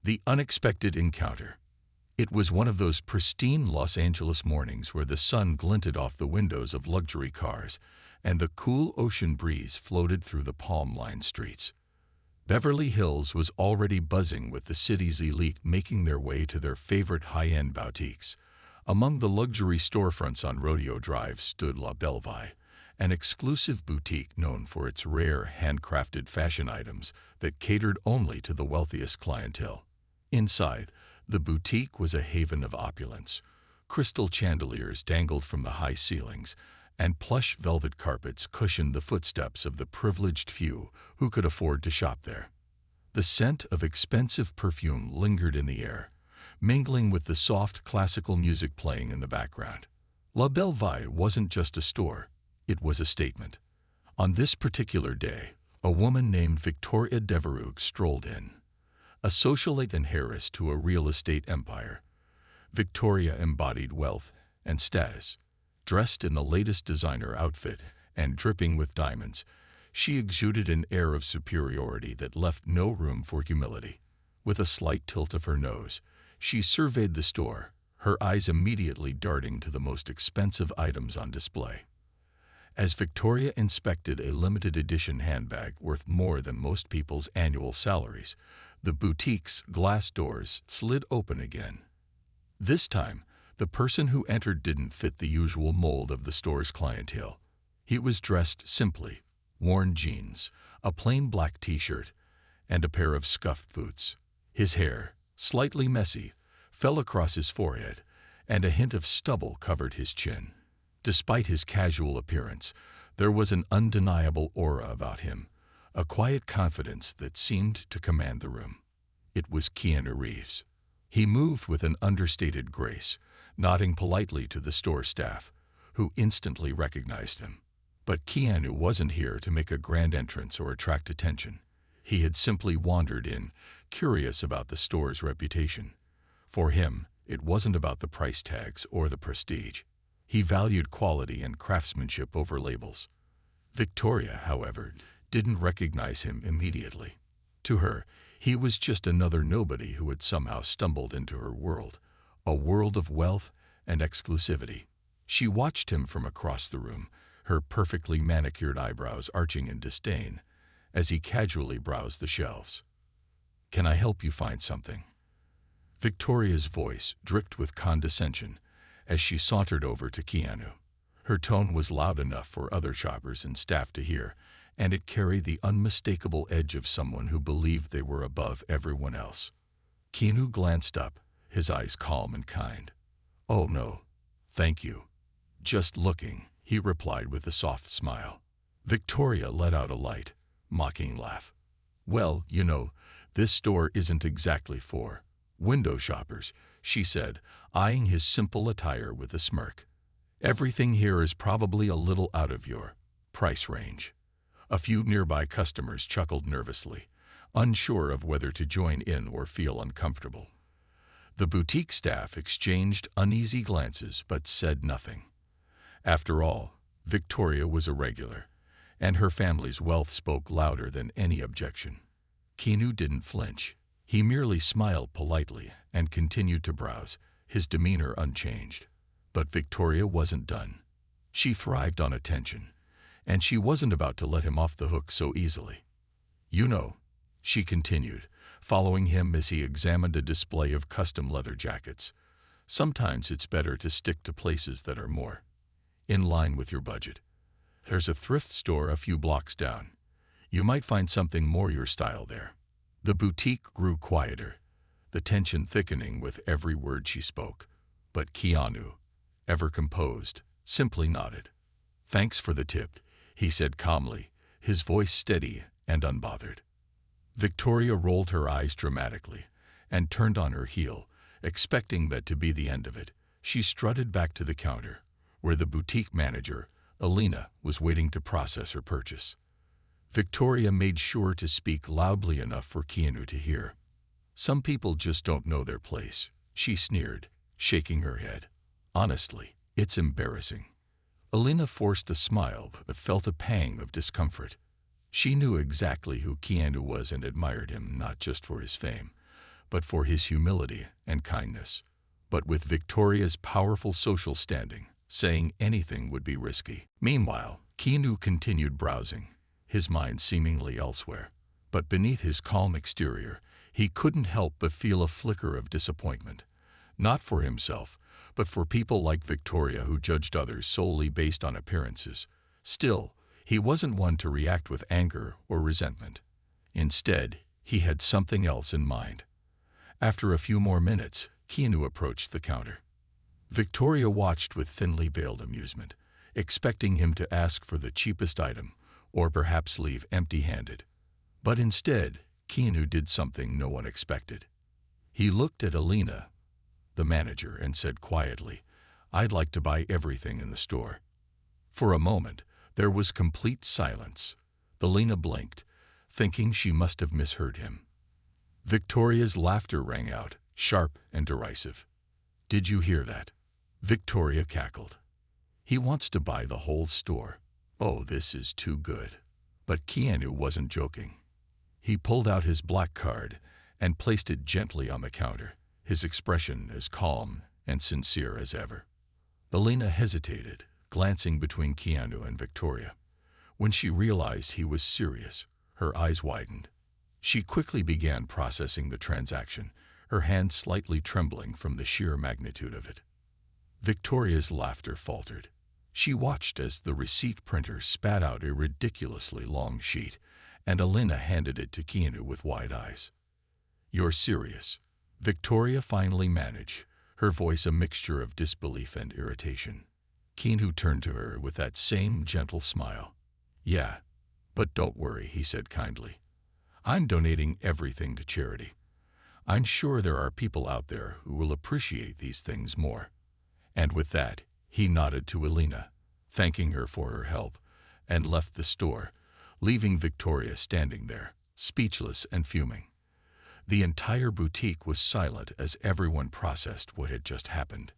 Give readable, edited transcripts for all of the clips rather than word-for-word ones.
The unexpected encounter. It was one of those pristine Los Angeles mornings where the sun glinted off the windows of luxury cars and the cool ocean breeze floated through the palm-lined streets. Beverly Hills was already buzzing with the city's elite making their way to their favorite high-end boutiques. Among the luxury storefronts on Rodeo Drive stood La Belle Vie, an exclusive boutique known for its rare, handcrafted fashion items that catered only to the wealthiest clientele. Inside, the boutique was a haven of opulence. Crystal chandeliers dangled from the high ceilings, and plush velvet carpets cushioned the footsteps of the privileged few who could afford to shop there. The scent of expensive perfume lingered in the air, mingling with the soft classical music playing in the background. La Belle Vie wasn't just a store, it was a statement. On this particular day, a woman named Victoria Devereux strolled in. A socialite and heiress to a real estate empire, Victoria embodied wealth and status. Dressed in the latest designer outfit and dripping with diamonds, she exuded an air of superiority that left no room for humility. With a slight tilt of her nose, she surveyed the store, her eyes immediately darting to the most expensive items on display. As Victoria inspected a limited edition handbag worth more than most people's annual salaries, the boutique's glass doors slid open again. This time, the person who entered didn't fit the usual mold of the store's clientele. He was dressed simply, worn jeans, a plain black t-shirt, and a pair of scuffed boots. His hair, slightly messy, fell across his forehead, and a hint of stubble covered his chin. Despite his casual appearance, there was an undeniable aura about him, a quiet confidence that seemed to command the room. It was Keanu Reeves. He moved with an understated grace, nodding politely to the store staff, who instantly recognized him. But Keanu wasn't here to make a grand entrance or attract attention. He had simply wandered in, curious about the store's reputation. For him, it wasn't about the price tags or the prestige. He valued quality and craftsmanship over labels. Victoria, however, didn't recognize him immediately. To her, he was just another nobody who had somehow stumbled into her world, a world of wealth and exclusivity. She watched him from across the room, her perfectly manicured eyebrows arching in disdain, as he casually browsed the shelves. "Can I help you find something?" Victoria's voice dripped with condescension as she sauntered over to Keanu. Her tone was loud enough for other shoppers and staff to hear, and it carried the unmistakable edge of someone who believed they were above everyone else. Keanu glanced up, his eyes calm and kind. "Oh no, thank you. Just looking," he replied with a soft smile. Victoria let out a light, mocking laugh. "Well, you know, this store isn't exactly for window shoppers," she said, eyeing his simple attire with a smirk. "Everything here is probably a little out of your price range." A few nearby customers chuckled nervously, unsure of whether to join in or feel uncomfortable. The boutique staff exchanged uneasy glances but said nothing. After all, Victoria was a regular, and her family's wealth spoke louder than any objection. Keanu didn't flinch. He merely smiled politely and continued to browse, his demeanor unchanged. But Victoria wasn't done. She thrived on attention, and she wasn't about to let him off the hook so easily. "You know," she continued, following him as he examined a display of custom leather jackets, "sometimes it's better to stick to places that are more in line with your budget. There's a thrift store a few blocks down. You might find something more your style there." The boutique grew quieter, the tension thickening with every word she spoke. But Keanu, ever composed, simply nodded. "Thanks for the tip," he said calmly, his voice steady and unbothered. Victoria rolled her eyes dramatically and turned on her heel, expecting that to be the end of it. She strutted back to the counter, where the boutique manager, Alina, was waiting to process her purchase. Victoria made sure to speak loudly enough for Keanu to hear. "Some people just don't know their place," she sneered, shaking her head. "Honestly, it's embarrassing." Alina forced a smile but felt a pang of discomfort. She knew exactly who Keanu was and admired him not just for his fame, but for his humility and kindness. But with Victoria's powerful social standing, saying anything would be risky. Meanwhile, Keanu continued browsing, his mind seemingly elsewhere. But beneath his calm exterior, he couldn't help but feel a flicker of disappointment. Not for himself, but for people like Victoria who judged others solely based on appearances. Still, he wasn't one to react with anger or resentment. Instead, he had something else in mind. After a few more minutes, Keanu approached the counter. Victoria watched with thinly veiled amusement, expecting him to ask for the cheapest item, or perhaps leave empty-handed. But instead, Keanu did something no one expected. He looked at Alina, the manager, and said quietly, "I'd like to buy everything in the store." For a moment, there was complete silence. Alina blinked, thinking she must have misheard him. Victoria's laughter rang out, sharp and derisive. "Did you hear that?" Victoria cackled. "He wants to buy the whole store. Oh, this is too good." But Keanu wasn't joking. He pulled out his black card and placed it gently on the counter, his expression as calm and sincere as ever. Alina hesitated, glancing between Keanu and Victoria. When she realized he was serious, her eyes widened. She quickly began processing the transaction, her hand slightly trembling from the sheer magnitude of it. Victoria's laughter faltered. She watched as the receipt printer spat out a ridiculously long sheet, and Alina handed it to Keanu with wide eyes. "You're serious?" Victoria finally managed, her voice a mixture of disbelief and irritation. Keanu turned to her with that same gentle smile. "Yeah, but don't worry," he said kindly. "I'm donating everything to charity. I'm sure there are people out there who will appreciate these things more." And with that, he nodded to Alina, thanking her for her help, and left the store, leaving Victoria standing there, speechless and fuming. The entire boutique was silent as everyone processed what had just happened.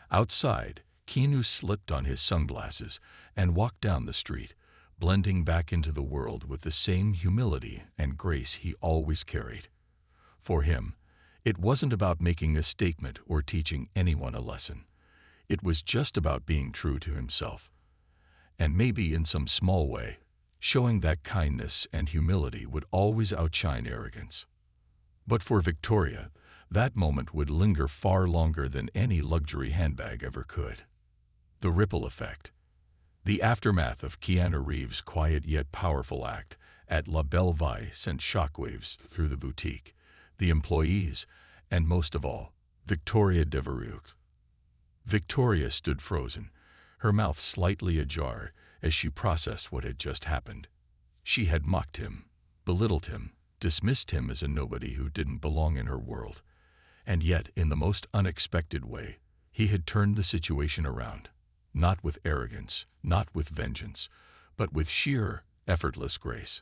Outside, Keanu slipped on his sunglasses and walked down the street, blending back into the world with the same humility and grace he always carried. For him, it wasn't about making a statement or teaching anyone a lesson. It was just about being true to himself, and maybe in some small way, showing that kindness and humility would always outshine arrogance. But for Victoria, that moment would linger far longer than any luxury handbag ever could. The ripple effect. The aftermath of Keanu Reeves' quiet yet powerful act at La Belle Vie sent shockwaves through the boutique, the employees, and most of all, Victoria Devereux. Victoria stood frozen, her mouth slightly ajar as she processed what had just happened. She had mocked him, belittled him, dismissed him as a nobody who didn't belong in her world. And yet, in the most unexpected way, he had turned the situation around. Not with arrogance, not with vengeance, but with sheer, effortless grace.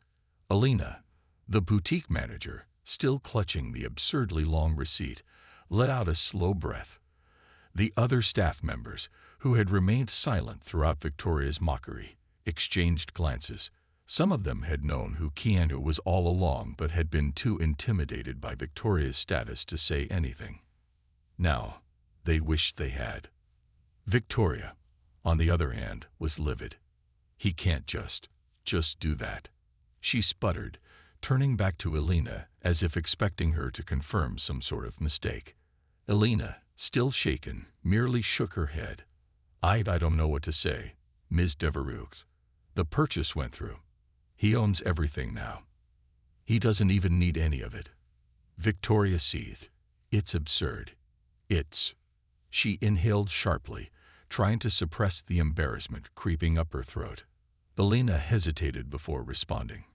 Alina, the boutique manager, still clutching the absurdly long receipt, let out a slow breath. The other staff members, who had remained silent throughout Victoria's mockery, exchanged glances. Some of them had known who Keanu was all along but had been too intimidated by Victoria's status to say anything. Now, they wished they had. Victoria, on the other hand, was livid. "He can't just do that," she sputtered, turning back to Alina as if expecting her to confirm some sort of mistake. Alina, still shaken, merely shook her head. I don't know what to say, Ms. Devereux. The purchase went through. He owns everything now. He doesn't even need any of it." Victoria seethed. "It's absurd. It's..." She inhaled sharply, trying to suppress the embarrassment creeping up her throat. Alina hesitated before responding.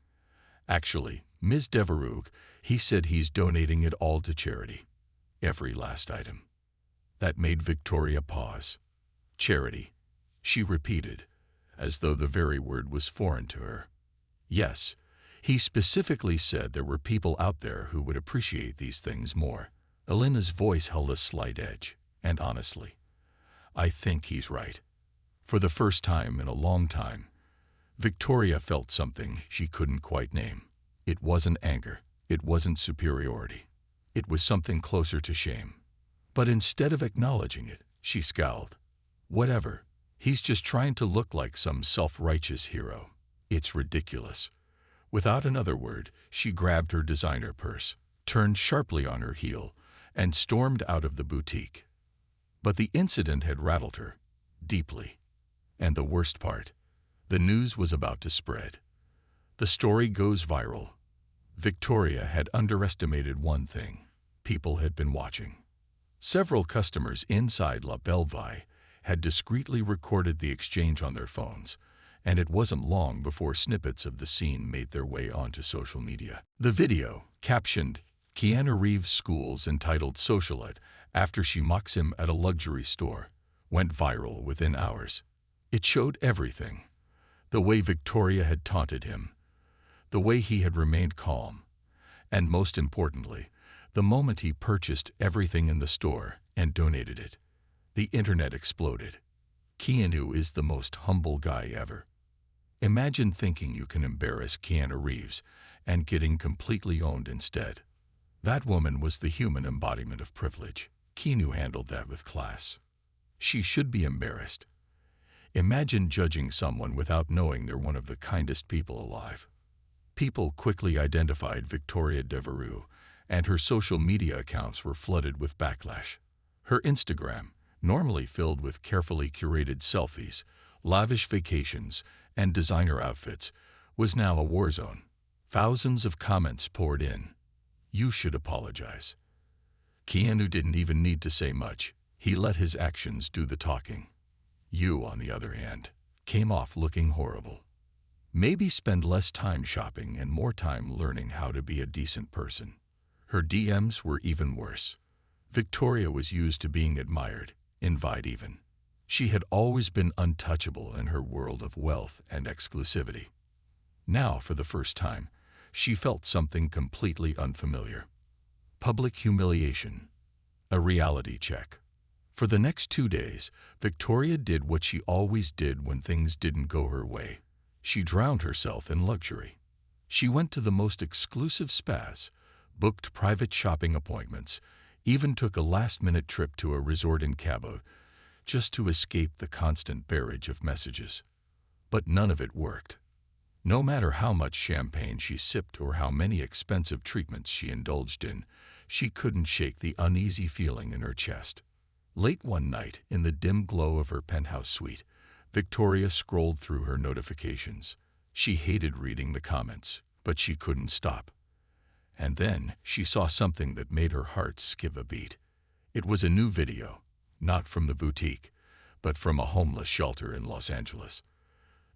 "Actually, Ms. Devereux, he said he's donating it all to charity. Every last item." That made Victoria pause. "Charity," she repeated, as though the very word was foreign to her. "Yes, he specifically said there were people out there who would appreciate these things more." Alina's voice held a slight edge, and honestly, I think he's right. For the first time in a long time, Victoria felt something she couldn't quite name. It wasn't anger. It wasn't superiority. It was something closer to shame. But instead of acknowledging it, she scowled. Whatever. He's just trying to look like some self-righteous hero. It's ridiculous. Without another word, she grabbed her designer purse, turned sharply on her heel, and stormed out of the boutique. But the incident had rattled her deeply. And the worst part, the news was about to spread. The story goes viral. Victoria had underestimated one thing. People had been watching. Several customers inside La Belleville had discreetly recorded the exchange on their phones, and it wasn't long before snippets of the scene made their way onto social media. The video, captioned Keanu Reeves schools entitled Socialite after she mocks him at a luxury store, went viral within hours. It showed everything. The way Victoria had taunted him, the way he had remained calm, and most importantly, the moment he purchased everything in the store and donated it. The internet exploded. Keanu is the most humble guy ever. Imagine thinking you can embarrass Keanu Reeves and getting completely owned instead. That woman was the human embodiment of privilege. Keanu handled that with class. She should be embarrassed. Imagine judging someone without knowing they're one of the kindest people alive. People quickly identified Victoria Devereux, and her social media accounts were flooded with backlash. Her Instagram, normally filled with carefully curated selfies, lavish vacations, and designer outfits, was now a war zone. Thousands of comments poured in. You should apologize. Keanu didn't even need to say much. He let his actions do the talking. You, on the other hand, came off looking horrible. Maybe spend less time shopping and more time learning how to be a decent person. Her DMs were even worse. Victoria was used to being admired, envied even. She had always been untouchable in her world of wealth and exclusivity. Now, for the first time, she felt something completely unfamiliar. Public humiliation. A reality check. For the next 2 days, Victoria did what she always did when things didn't go her way. She drowned herself in luxury. She went to the most exclusive spas, booked private shopping appointments, even took a last-minute trip to a resort in Cabo, just to escape the constant barrage of messages. But none of it worked. No matter how much champagne she sipped or how many expensive treatments she indulged in, she couldn't shake the uneasy feeling in her chest. Late one night, in the dim glow of her penthouse suite, Victoria scrolled through her notifications. She hated reading the comments, but she couldn't stop. And then she saw something that made her heart skip a beat. It was a new video, not from the boutique, but from a homeless shelter in Los Angeles.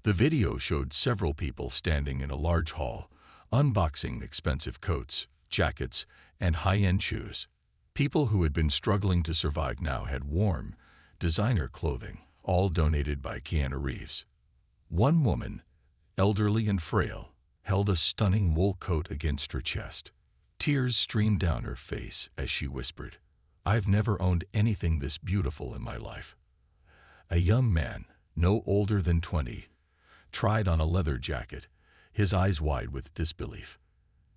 The video showed several people standing in a large hall, unboxing expensive coats, jackets, and high-end shoes. People who had been struggling to survive now had warm, designer clothing, all donated by Keanu Reeves. One woman, elderly and frail, held a stunning wool coat against her chest. Tears streamed down her face as she whispered, "I've never owned anything this beautiful in my life." A young man, no older than 20, tried on a leather jacket, his eyes wide with disbelief.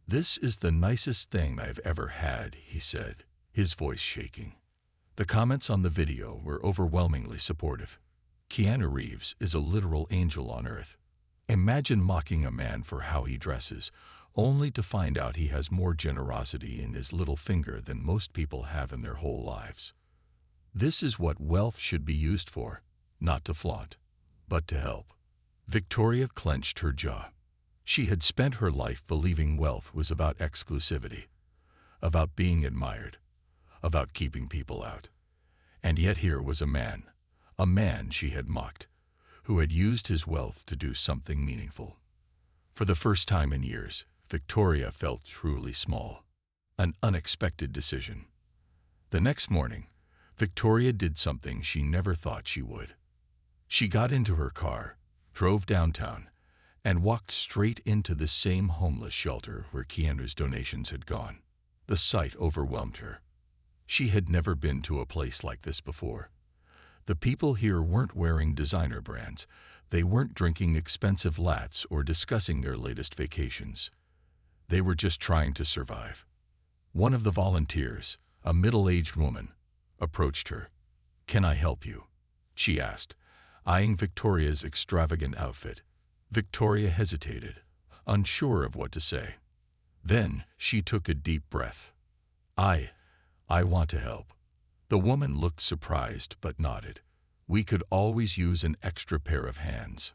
"This is the nicest thing I've ever had," he said, his voice shaking. The comments on the video were overwhelmingly supportive. Keanu Reeves is a literal angel on earth. Imagine mocking a man for how he dresses, only to find out he has more generosity in his little finger than most people have in their whole lives. This is what wealth should be used for, not to flaunt, but to help. Victoria clenched her jaw. She had spent her life believing wealth was about exclusivity, about being admired, about keeping people out. And yet here was a man she had mocked, who had used his wealth to do something meaningful. For the first time in years, Victoria felt truly small. An unexpected decision. The next morning, Victoria did something she never thought she would. She got into her car, drove downtown, and walked straight into the same homeless shelter where Keanu's donations had gone. The sight overwhelmed her. She had never been to a place like this before. The people here weren't wearing designer brands. They weren't drinking expensive lattes or discussing their latest vacations. They were just trying to survive. One of the volunteers, a middle-aged woman, approached her. "Can I help you?" she asked, eyeing Victoria's extravagant outfit. Victoria hesitated, unsure of what to say. Then she took a deep breath. I want to help." The woman looked surprised but nodded. "We could always use an extra pair of hands."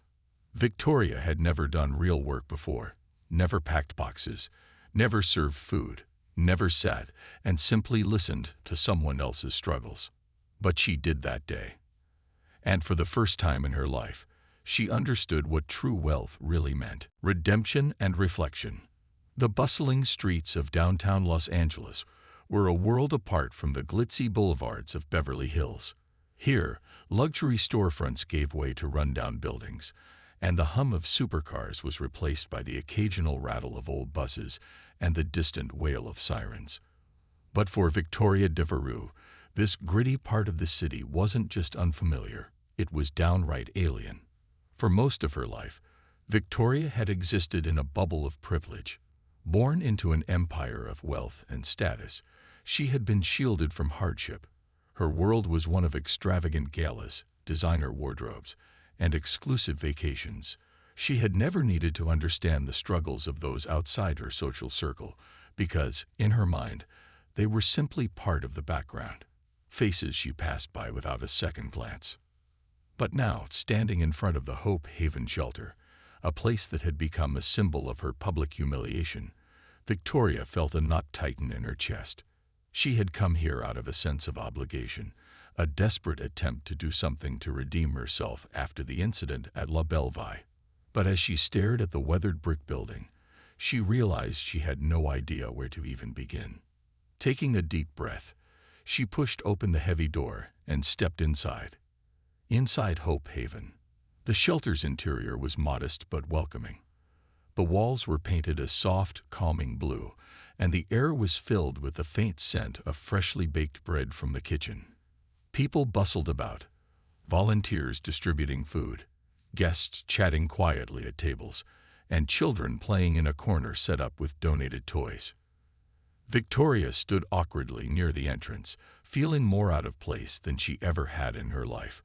Victoria had never done real work before, never packed boxes, never served food, never sat and simply listened to someone else's struggles. But she did that day. And for the first time in her life, she understood what true wealth really meant: redemption and reflection. The bustling streets of downtown Los Angeles were a world apart from the glitzy boulevards of Beverly Hills. Here, luxury storefronts gave way to rundown buildings, and the hum of supercars was replaced by the occasional rattle of old buses and the distant wail of sirens. But for Victoria Devereux, this gritty part of the city wasn't just unfamiliar, it was downright alien. For most of her life, Victoria had existed in a bubble of privilege. Born into an empire of wealth and status, she had been shielded from hardship. Her world was one of extravagant galas, designer wardrobes, and exclusive vacations. She had never needed to understand the struggles of those outside her social circle, because, in her mind, they were simply part of the background, faces she passed by without a second glance. But now, standing in front of the Hope Haven shelter, a place that had become a symbol of her public humiliation, Victoria felt a knot tighten in her chest. She had come here out of a sense of obligation, a desperate attempt to do something to redeem herself after the incident at La Bellevue. But as she stared at the weathered brick building, she realized she had no idea where to even begin. Taking a deep breath, she pushed open the heavy door and stepped inside. Inside Hope Haven, the shelter's interior was modest but welcoming. The walls were painted a soft, calming blue, and the air was filled with the faint scent of freshly baked bread from the kitchen. People bustled about, volunteers distributing food, guests chatting quietly at tables, and children playing in a corner set up with donated toys. Victoria stood awkwardly near the entrance, feeling more out of place than she ever had in her life.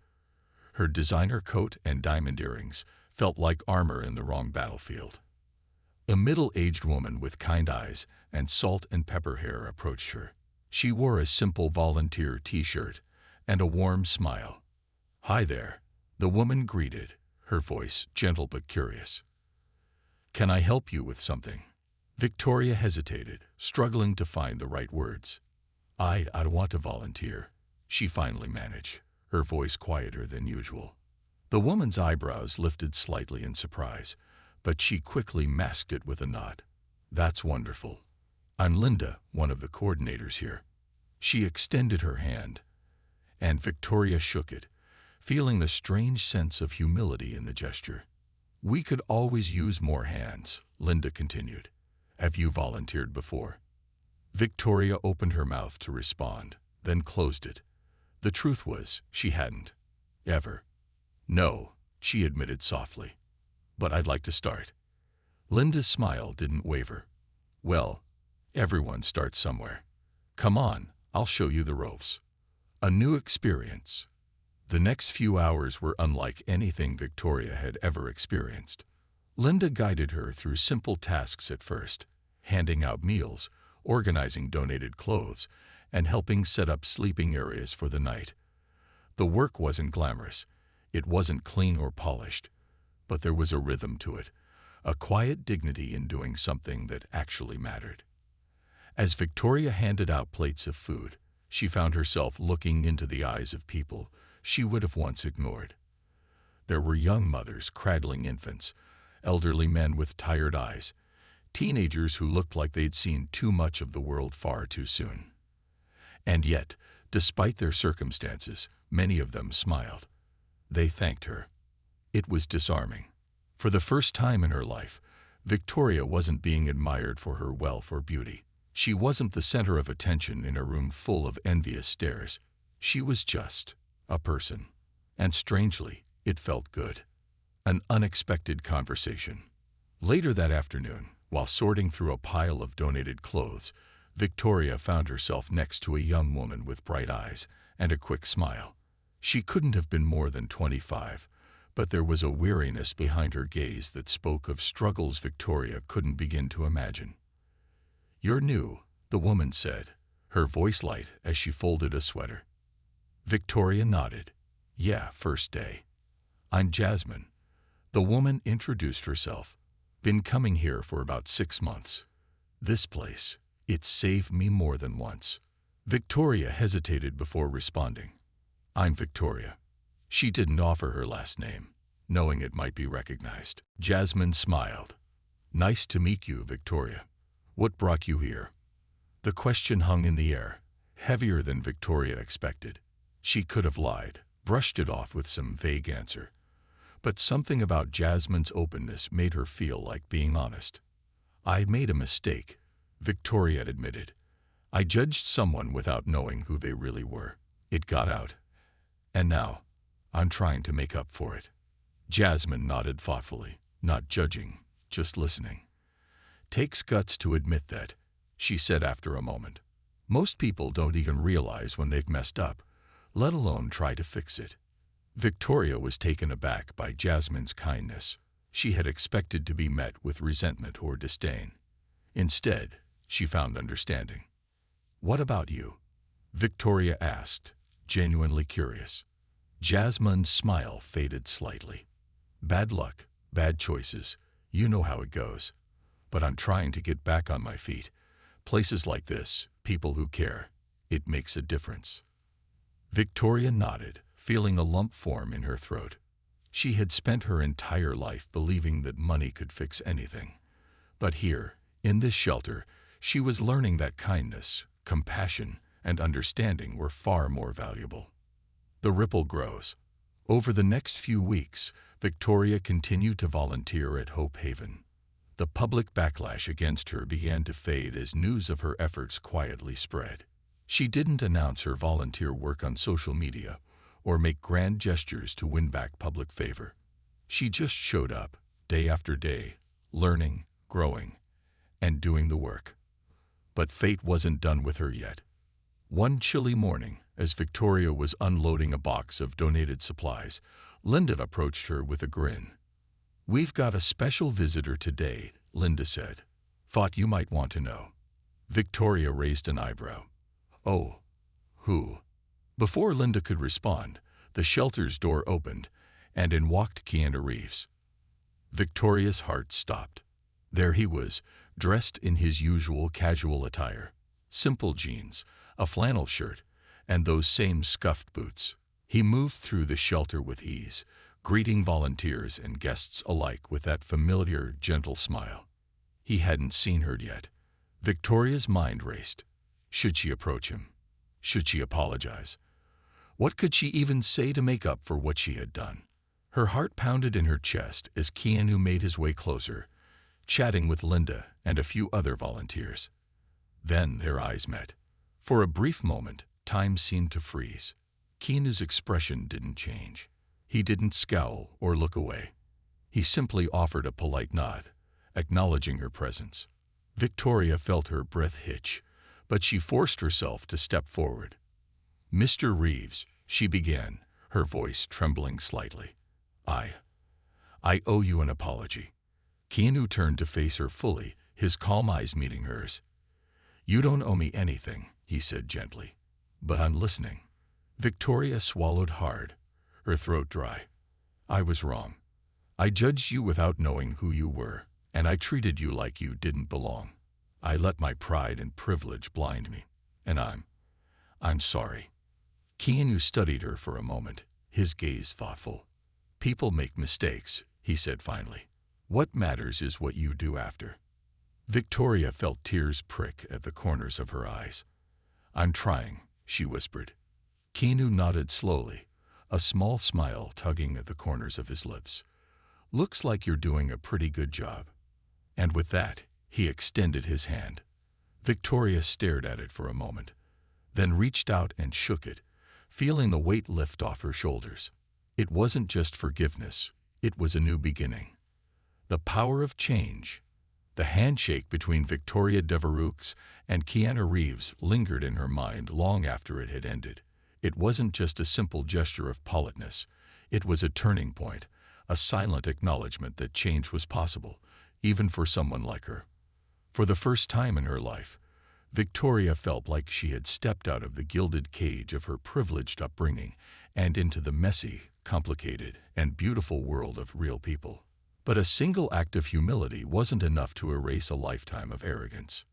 Her designer coat and diamond earrings felt like armor in the wrong battlefield. A middle-aged woman with kind eyes and salt and pepper hair approached her. She wore a simple volunteer t-shirt and a warm smile. "Hi there," the woman greeted, her voice gentle but curious. "Can I help you with something?" Victoria hesitated, struggling to find the right words. I want to volunteer," she finally managed, her voice quieter than usual. The woman's eyebrows lifted slightly in surprise, but she quickly masked it with a nod. "That's wonderful. I'm Linda, one of the coordinators here." She extended her hand, and Victoria shook it, feeling a strange sense of humility in the gesture. "We could always use more hands," Linda continued. "Have you volunteered before?" Victoria opened her mouth to respond, then closed it. The truth was, she hadn't. Ever. "No," she admitted softly. "But I'd like to start." Linda's smile didn't waver. "Well, everyone starts somewhere. Come on, I'll show you the ropes." A new experience. The next few hours were unlike anything Victoria had ever experienced. Linda guided her through simple tasks at first, handing out meals, organizing donated clothes, and helping set up sleeping areas for the night. The work wasn't glamorous. It wasn't clean or polished. But there was a rhythm to it, a quiet dignity in doing something that actually mattered. As Victoria handed out plates of food, she found herself looking into the eyes of people she would have once ignored. There were young mothers cradling infants, elderly men with tired eyes, teenagers who looked like they'd seen too much of the world far too soon. And yet, despite their circumstances, many of them smiled. They thanked her. It was disarming. For the first time in her life, Victoria wasn't being admired for her wealth or beauty. She wasn't the center of attention in a room full of envious stares. She was just a person. And strangely, it felt good. An unexpected conversation. Later that afternoon, while sorting through a pile of donated clothes, Victoria found herself next to a young woman with bright eyes and a quick smile. She couldn't have been more than 25, but there was a weariness behind her gaze that spoke of struggles Victoria couldn't begin to imagine. "You're new," the woman said, her voice light as she folded a sweater. Victoria nodded. "Yeah, first day. I'm Jasmine." The woman introduced herself. "Been coming here for about 6 months. This place, it's saved me more than once." Victoria hesitated before responding. "I'm Victoria." She didn't offer her last name, knowing it might be recognized. Jasmine smiled. "Nice to meet you, Victoria. What brought you here?" The question hung in the air, heavier than Victoria expected. She could have lied, brushed it off with some vague answer. But something about Jasmine's openness made her feel like being honest. "I made a mistake," Victoria admitted. "I judged someone without knowing who they really were. It got out. And now, I'm trying to make up for it." Jasmine nodded thoughtfully, not judging, just listening. "Takes guts to admit that," she said after a moment. "Most people don't even realize when they've messed up, let alone try to fix it." Victoria was taken aback by Jasmine's kindness. She had expected to be met with resentment or disdain. Instead, she found understanding. "What about you?" Victoria asked, genuinely curious. Jasmine's smile faded slightly. "Bad luck, bad choices. You know how it goes. But I'm trying to get back on my feet. Places like this, people who care, it makes a difference." Victoria nodded, feeling a lump form in her throat. She had spent her entire life believing that money could fix anything. But here, in this shelter, she was learning that kindness, compassion, and understanding were far more valuable. The ripple grows. Over the next few weeks, Victoria continued to volunteer at Hope Haven. The public backlash against her began to fade as news of her efforts quietly spread. She didn't announce her volunteer work on social media or make grand gestures to win back public favor. She just showed up, day after day, learning, growing, and doing the work. But fate wasn't done with her yet. One chilly morning, as Victoria was unloading a box of donated supplies, Linda approached her with a grin. "We've got a special visitor today," Linda said. "Thought you might want to know." Victoria raised an eyebrow. "Oh, who?" Before Linda could respond, the shelter's door opened, and in walked Keanu Reeves. Victoria's heart stopped. There he was, dressed in his usual casual attire. Simple jeans, a flannel shirt, and those same scuffed boots. He moved through the shelter with ease, greeting volunteers and guests alike with that familiar, gentle smile. He hadn't seen her yet. Victoria's mind raced. Should she approach him? Should she apologize? What could she even say to make up for what she had done? Her heart pounded in her chest as Keanu made his way closer, chatting with Linda and a few other volunteers. Then their eyes met. For a brief moment, time seemed to freeze. Keanu's expression didn't change. He didn't scowl or look away. He simply offered a polite nod, acknowledging her presence. Victoria felt her breath hitch, but she forced herself to step forward. "Mr. Reeves," she began, her voice trembling slightly. I owe you an apology." Keanu turned to face her fully, his calm eyes meeting hers. "You don't owe me anything," he said gently, "but I'm listening." Victoria swallowed hard, her throat dry. "I was wrong. I judged you without knowing who you were, and I treated you like you didn't belong. I let my pride and privilege blind me, and I'm sorry." Keanu studied her for a moment, his gaze thoughtful. "People make mistakes," he said finally. "What matters is what you do after." Victoria felt tears prick at the corners of her eyes. "I'm trying," she whispered. Keanu nodded slowly, a small smile tugging at the corners of his lips. "Looks like you're doing a pretty good job." And with that, he extended his hand. Victoria stared at it for a moment, then reached out and shook it, feeling the weight lift off her shoulders. It wasn't just forgiveness, it was a new beginning. The power of change. The handshake between Victoria Devereux and Keanu Reeves lingered in her mind long after it had ended. It wasn't just a simple gesture of politeness. It was a turning point, a silent acknowledgement that change was possible, even for someone like her. For the first time in her life, Victoria felt like she had stepped out of the gilded cage of her privileged upbringing and into the messy, complicated, and beautiful world of real people. But a single act of humility wasn't enough to erase a lifetime of arrogance.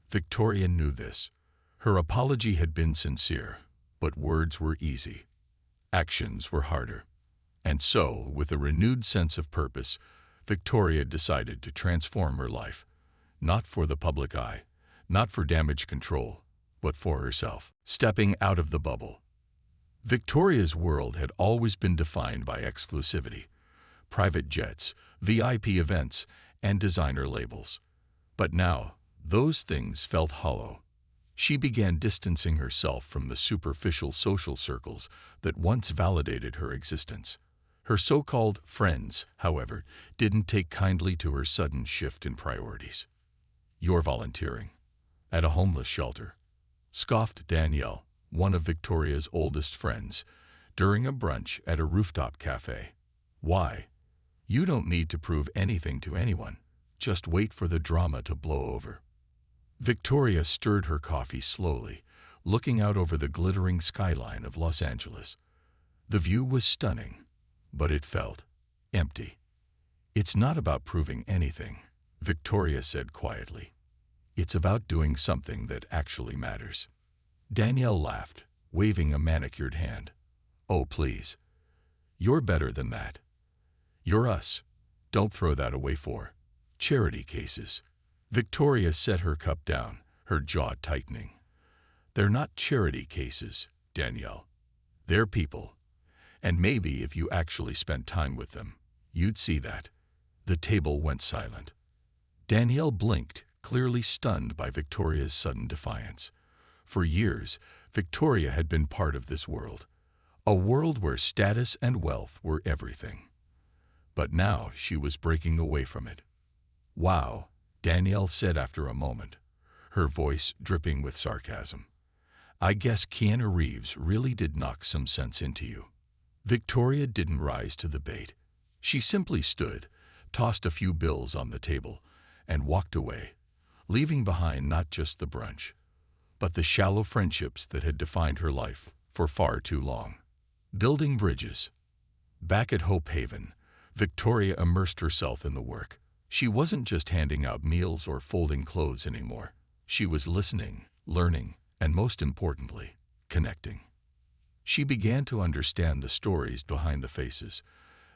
Victoria knew this. Her apology had been sincere, but words were easy. Actions were harder. And so, with a renewed sense of purpose, Victoria decided to transform her life, not for the public eye, not for damage control, but for herself. Stepping out of the bubble. Victoria's world had always been defined by exclusivity, private jets, VIP events, and designer labels. But now, those things felt hollow. She began distancing herself from the superficial social circles that once validated her existence. Her so-called friends, however, didn't take kindly to her sudden shift in priorities. "You're volunteering at a homeless shelter," scoffed Danielle, one of Victoria's oldest friends, during a brunch at a rooftop cafe. "Why? You don't need to prove anything to anyone. Just wait for the drama to blow over." Victoria stirred her coffee slowly, looking out over the glittering skyline of Los Angeles. The view was stunning, but it felt empty. "It's not about proving anything," Victoria said quietly. "It's about doing something that actually matters." Danielle laughed, waving a manicured hand. "Oh, please. You're better than that. You're us. Don't throw that away for charity cases." Victoria set her cup down, her jaw tightening. "They're not charity cases, Danielle. They're people. And maybe if you actually spent time with them, you'd see that." The table went silent. Danielle blinked, clearly stunned by Victoria's sudden defiance. For years, Victoria had been part of this world, a world where status and wealth were everything. But now she was breaking away from it. "Wow," Danielle said after a moment, her voice dripping with sarcasm. "I guess Keanu Reeves really did knock some sense into you." Victoria didn't rise to the bait. She simply stood, tossed a few bills on the table, and walked away, leaving behind not just the brunch, but the shallow friendships that had defined her life for far too long. Building bridges. Back at Hope Haven, Victoria immersed herself in the work. She wasn't just handing out meals or folding clothes anymore. She was listening, learning, and most importantly, connecting. She began to understand the stories behind the faces.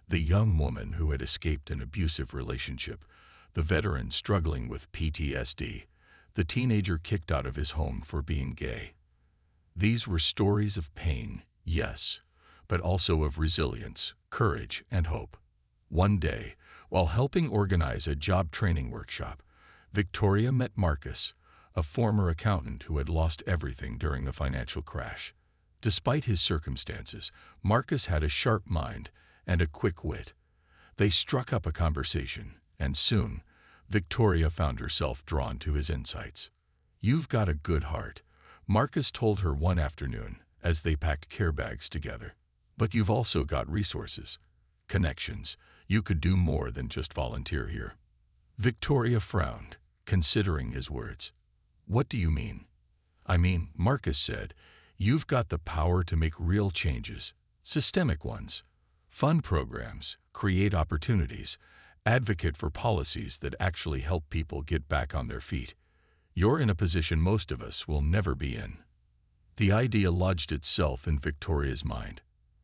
The young woman who had escaped an abusive relationship, the veteran struggling with PTSD, the teenager kicked out of his home for being gay. These were stories of pain, yes, but also of resilience, courage, and hope. One day, while helping organize a job training workshop, Victoria met Marcus, a former accountant who had lost everything during the financial crash. Despite his circumstances, Marcus had a sharp mind and a quick wit. They struck up a conversation, and soon, Victoria found herself drawn to his insights. "You've got a good heart," Marcus told her one afternoon as they packed care bags together. "But you've also got resources, connections. You could do more than just volunteer here." Victoria frowned, considering his words. "What do you mean?" "I mean," Marcus said, "you've got the power to make real changes, systemic ones. Fund programs, create opportunities, advocate for policies that actually help people get back on their feet. You're in a position most of us will never be in." The idea lodged itself in Victoria's mind.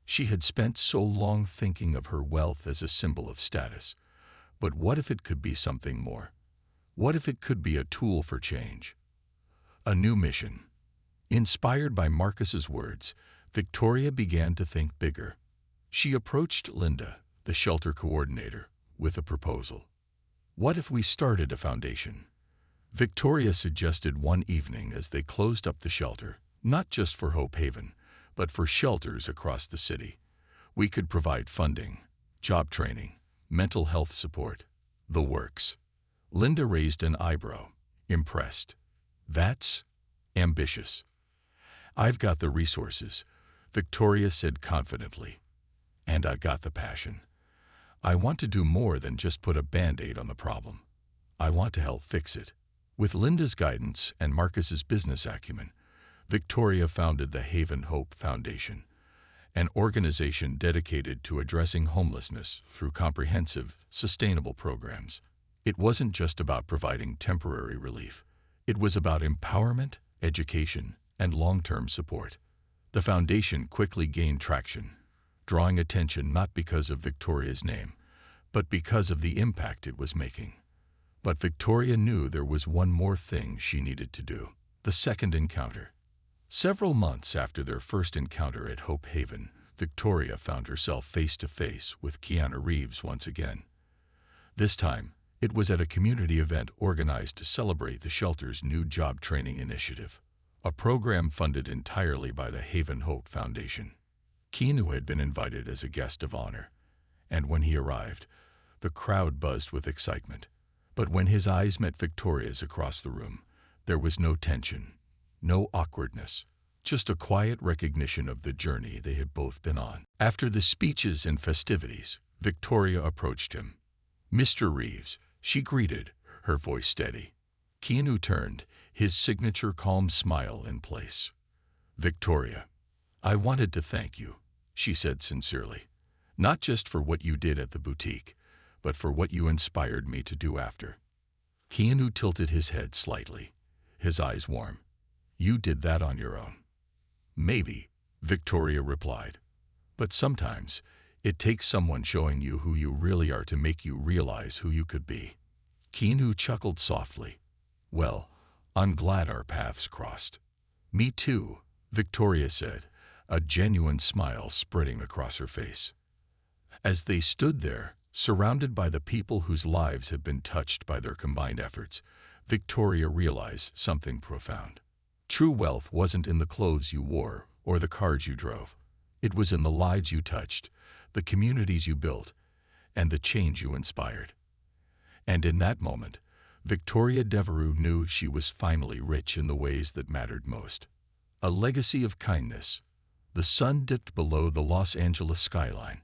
She had spent so long thinking of her wealth as a symbol of status. But what if it could be something more? What if it could be a tool for change? A new mission. Inspired by Marcus's words, Victoria began to think bigger. She approached Linda, the shelter coordinator, with a proposal. "What if we started a foundation?" Victoria suggested one evening as they closed up the shelter, not just for Hope Haven, but for shelters across the city. "We could provide funding, job training, mental health support, the works." Linda raised an eyebrow, impressed. That's ambitious. I've got the resources, Victoria said confidently. And I've got the passion. I want to do more than just put a Band-Aid on the problem. I want to help fix it. With Linda's guidance and Marcus's business acumen, Victoria founded the Haven Hope Foundation, an organization dedicated to addressing homelessness through comprehensive, sustainable programs. It wasn't just about providing temporary relief. It was about empowerment, education, and long-term support. The foundation quickly gained traction, drawing attention not because of Victoria's name, but because of the impact it was making. But Victoria knew there was one more thing she needed to do: the second encounter. Several months after their first encounter at Hope Haven, Victoria found herself face-to-face with Keanu Reeves once again. This time, it was at a community event organized to celebrate the shelter's new job training initiative, a program funded entirely by the Haven Hope Foundation. Keanu had been invited as a guest of honor, and when he arrived, the crowd buzzed with excitement. But when his eyes met Victoria's across the room, there was no tension, no awkwardness, just a quiet recognition of the journey they had both been on. After the speeches and festivities, Victoria approached him. "Mr. Reeves," she greeted, her voice steady. Keanu turned, his signature calm smile in place. "Victoria, I wanted to thank you," she said sincerely, "not just for what you did at the boutique, but for what you inspired me to do after." Keanu tilted his head slightly, his eyes warm. "You did that on your own." "Maybe," Victoria replied. "But sometimes it takes someone showing you who you really are to make you realize who you could be." Keanu chuckled softly. "Well, I'm glad our paths crossed." "Me too," Victoria said, a genuine smile spreading across her face. As they stood there, surrounded by the people whose lives had been touched by their combined efforts, Victoria realized something profound. True wealth wasn't in the clothes you wore or the cars you drove. It was in the lives you touched, the communities you built, and the change you inspired. And in that moment, Victoria Devereux knew she was finally rich in the ways that mattered most. A legacy of kindness. The sun dipped below the Los Angeles skyline,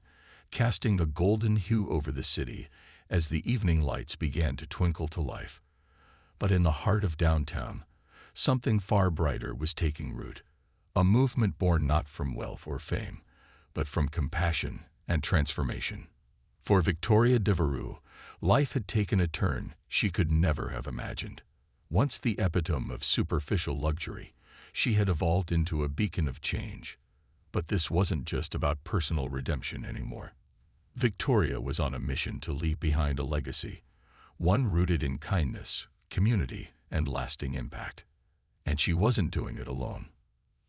casting a golden hue over the city as the evening lights began to twinkle to life. But in the heart of downtown, something far brighter was taking root, a movement born not from wealth or fame, but from compassion and transformation. For Victoria Devereux, life had taken a turn she could never have imagined. Once the epitome of superficial luxury, she had evolved into a beacon of change. But this wasn't just about personal redemption anymore. Victoria was on a mission to leave behind a legacy, one rooted in kindness, community, and lasting impact. And she wasn't doing it alone.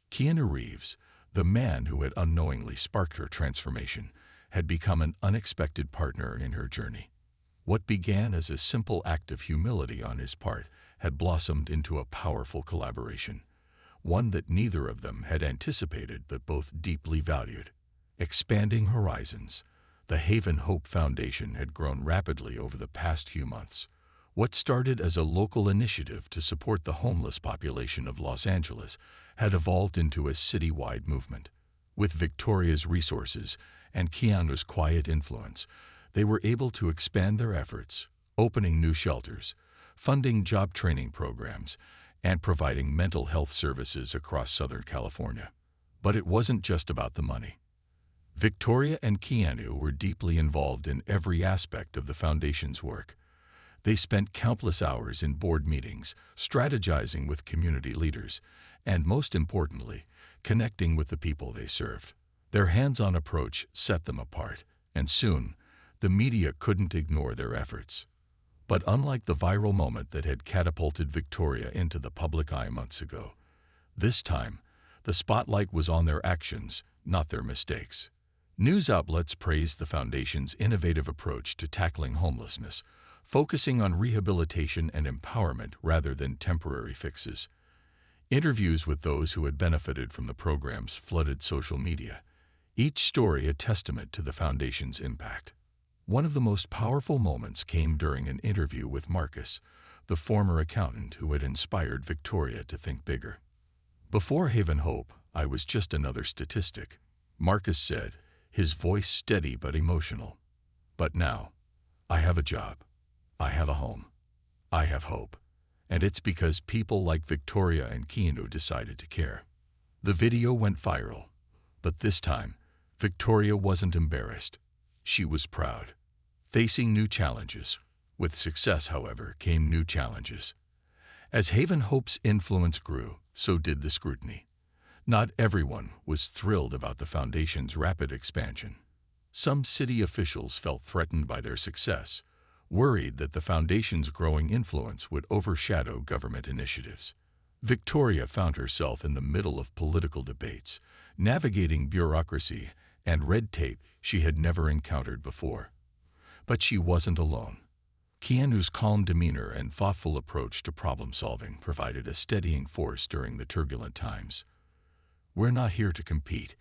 Keanu Reeves, the man who had unknowingly sparked her transformation, had become an unexpected partner in her journey. What began as a simple act of humility on his part had blossomed into a powerful collaboration, one that neither of them had anticipated but both deeply valued. Expanding horizons, the Haven Hope Foundation had grown rapidly over the past few months. What started as a local initiative to support the homeless population of Los Angeles had evolved into a citywide movement. With Victoria's resources and Keanu's quiet influence, they were able to expand their efforts, opening new shelters, funding job training programs, and providing mental health services across Southern California. But it wasn't just about the money. Victoria and Keanu were deeply involved in every aspect of the foundation's work. They spent countless hours in board meetings, strategizing with community leaders, and most importantly, connecting with the people they served. Their hands-on approach set them apart, and soon, the media couldn't ignore their efforts. But unlike the viral moment that had catapulted Victoria into the public eye months ago, this time, the spotlight was on their actions, not their mistakes. News outlets praised the foundation's innovative approach to tackling homelessness, focusing on rehabilitation and empowerment rather than temporary fixes. Interviews with those who had benefited from the programs flooded social media, each story a testament to the foundation's impact. One of the most powerful moments came during an interview with Marcus, the former accountant who had inspired Victoria to think bigger. "Before Haven Hope, I was just another statistic," Marcus said, his voice steady but emotional. "But now, I have a job. I have a home. I have hope. And it's because people like Victoria and Keanu decided to care." The video went viral, but this time, Victoria wasn't embarrassed. She was proud. Facing new challenges. With success, however, came new challenges. As Haven Hope's influence grew, so did the scrutiny. Not everyone was thrilled about the foundation's rapid expansion. Some city officials felt threatened by their success, worried that the foundation's growing influence would overshadow government initiatives. Victoria found herself in the middle of political debates, navigating bureaucracy and red tape she had never encountered before. But she wasn't alone. Keanu's calm demeanor and thoughtful approach to problem-solving provided a steadying force during the turbulent times. "We're not here to compete,"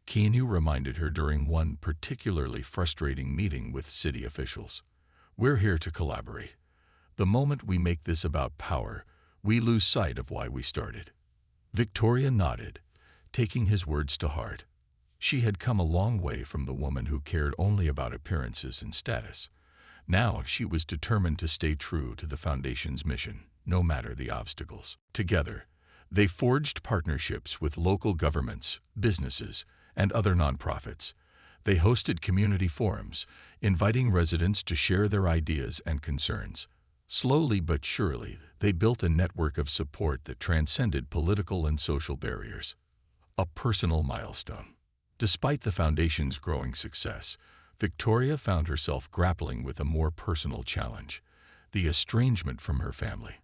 Keanu reminded her during one particularly frustrating meeting with city officials. "We're here to collaborate. The moment we make this about power, we lose sight of why we started." Victoria nodded, taking his words to heart. She had come a long way from the woman who cared only about appearances and status. Now she was determined to stay true to the foundation's mission, no matter the obstacles. Together, they forged partnerships with local governments, businesses, and other nonprofits. They hosted community forums, inviting residents to share their ideas and concerns. Slowly but surely, they built a network of support that transcended political and social barriers. A personal milestone. Despite the foundation's growing success, Victoria found herself grappling with a more personal challenge: the estrangement from her family.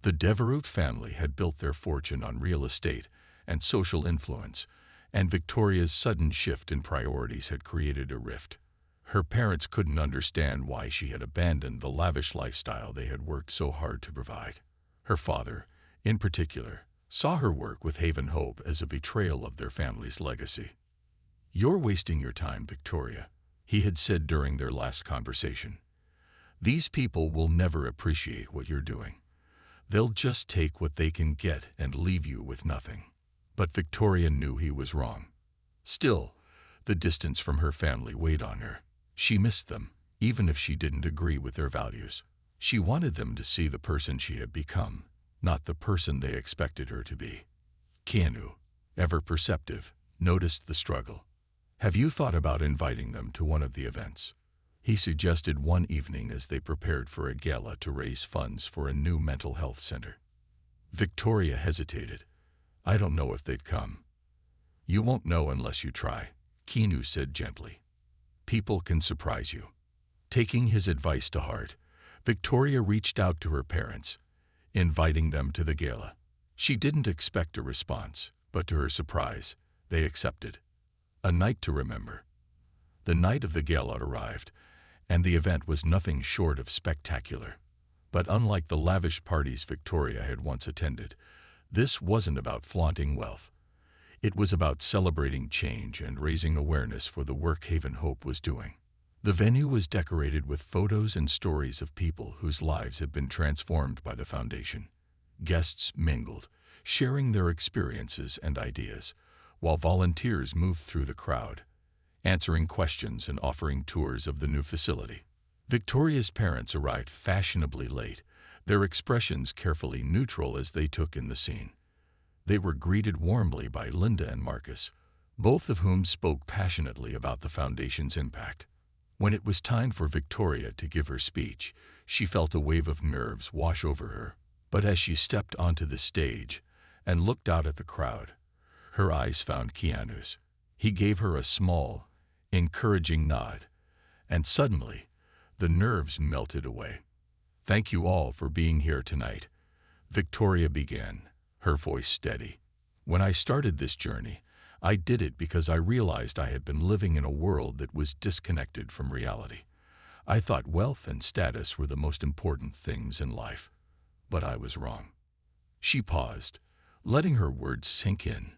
The Devereux family had built their fortune on real estate and social influence, and Victoria's sudden shift in priorities had created a rift. Her parents couldn't understand why she had abandoned the lavish lifestyle they had worked so hard to provide. Her father, in particular, saw her work with Haven Hope as a betrayal of their family's legacy. "You're wasting your time, Victoria," he had said during their last conversation. "These people will never appreciate what you're doing. They'll just take what they can get and leave you with nothing." But Victoria knew he was wrong. Still, the distance from her family weighed on her. She missed them, even if she didn't agree with their values. She wanted them to see the person she had become, not the person they expected her to be. Keanu, ever perceptive, noticed the struggle. "Have you thought about inviting them to one of the events?" he suggested one evening as they prepared for a gala to raise funds for a new mental health center. Victoria hesitated. "I don't know if they'd come." "You won't know unless you try," Keanu said gently. "People can surprise you." Taking his advice to heart, Victoria reached out to her parents, inviting them to the gala. She didn't expect a response, but to her surprise, they accepted. A night to remember. The night of the gala arrived, and the event was nothing short of spectacular. But unlike the lavish parties Victoria had once attended, this wasn't about flaunting wealth. It was about celebrating change and raising awareness for the work Haven Hope was doing. The venue was decorated with photos and stories of people whose lives had been transformed by the foundation. Guests mingled, sharing their experiences and ideas, while volunteers moved through the crowd, answering questions and offering tours of the new facility. Victoria's parents arrived fashionably late, their expressions carefully neutral as they took in the scene. They were greeted warmly by Linda and Marcus, both of whom spoke passionately about the foundation's impact. When it was time for Victoria to give her speech, she felt a wave of nerves wash over her. But as she stepped onto the stage and looked out at the crowd, her eyes found Keanu's. He gave her a small, encouraging nod, and suddenly, the nerves melted away. "Thank you all for being here tonight," Victoria began, her voice steady. "When I started this journey, I did it because I realized I had been living in a world that was disconnected from reality. I thought wealth and status were the most important things in life. But I was wrong." She paused, letting her words sink in.